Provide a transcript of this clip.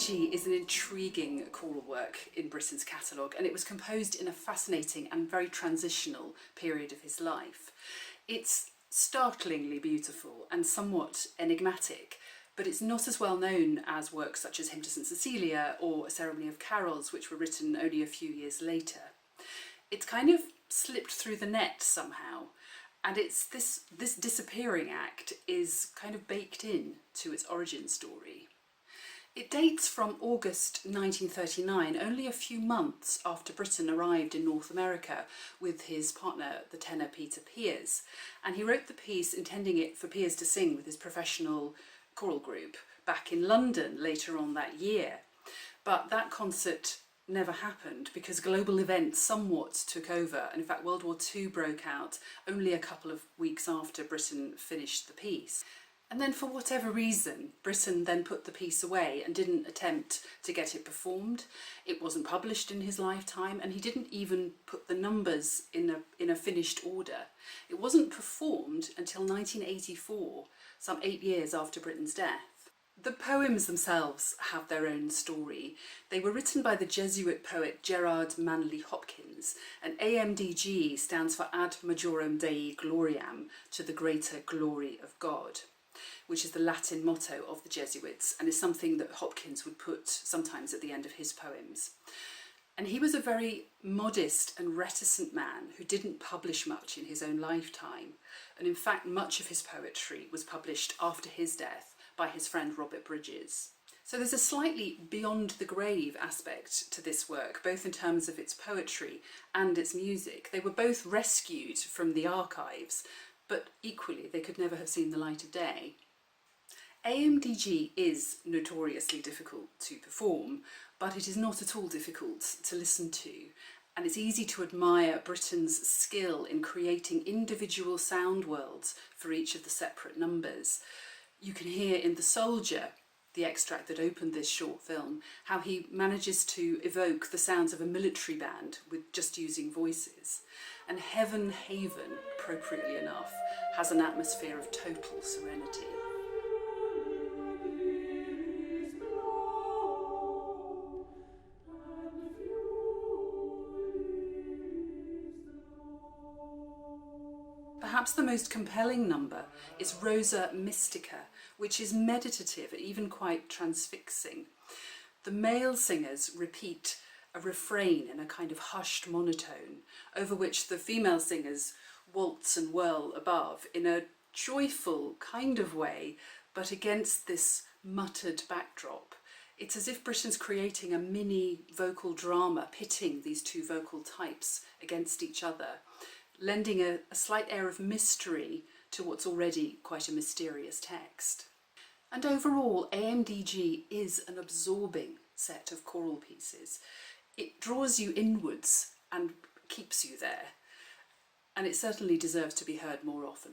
A.M.D.G is an intriguing choral work in Britten's catalogue, and it was composed in a fascinating and very transitional period of his life. It's startlingly beautiful and somewhat enigmatic, but it's not as well known as works such as Hymn to St Cecilia or A Ceremony of Carols, which were written only a few years later. It's kind of slipped through the net somehow, and it's this disappearing act is kind of baked in to its origin story. It dates from August 1939, only a few months after Britten arrived in North America with his partner, the tenor Peter Piers, and he wrote the piece intending it for Piers to sing with his professional choral group back in London later on that year. But that concert never happened because global events somewhat took over, and in fact World War II broke out only a couple of weeks after Britten finished the piece. And then for whatever reason, Britten then put the piece away and didn't attempt to get it performed. It wasn't published in his lifetime, and he didn't even put the numbers in a finished order. It wasn't performed until 1984, some 8 years after Britten's death. The poems themselves have their own story. They were written by the Jesuit poet Gerard Manley Hopkins, and A.M.D.G stands for Ad Majorem Dei Gloriam, to the greater glory of God, which is the Latin motto of the Jesuits and is something that Hopkins would put sometimes at the end of his poems. And he was a very modest and reticent man who didn't publish much in his own lifetime, and in fact much of his poetry was published after his death by his friend Robert Bridges. So there's a slightly beyond the grave aspect to this work, both in terms of its poetry and its music. They were both rescued from the archives, but equally they could never have seen the light of day. A.M.D.G is notoriously difficult to perform, but it is not at all difficult to listen to, and it's easy to admire Britten's skill in creating individual sound worlds for each of the separate numbers. You can hear in The Soldier, the extract that opened this short film, how he manages to evoke the sounds of a military band with just using voices. And Heaven Haven, appropriately enough, has an atmosphere of total serenity. Perhaps the most compelling number is Rosa, Mystica, which is meditative and even quite transfixing. The male singers repeat a refrain in a kind of hushed monotone, over which the female singers waltz and whirl above in a joyful kind of way, but against this muttered backdrop. It's as if Britten's creating a mini vocal drama, pitting these two vocal types against each other, lending a slight air of mystery to what's already quite a mysterious text. And overall, A.M.D.G is an absorbing set of choral pieces. It draws you inwards and keeps you there, and it certainly deserves to be heard more often.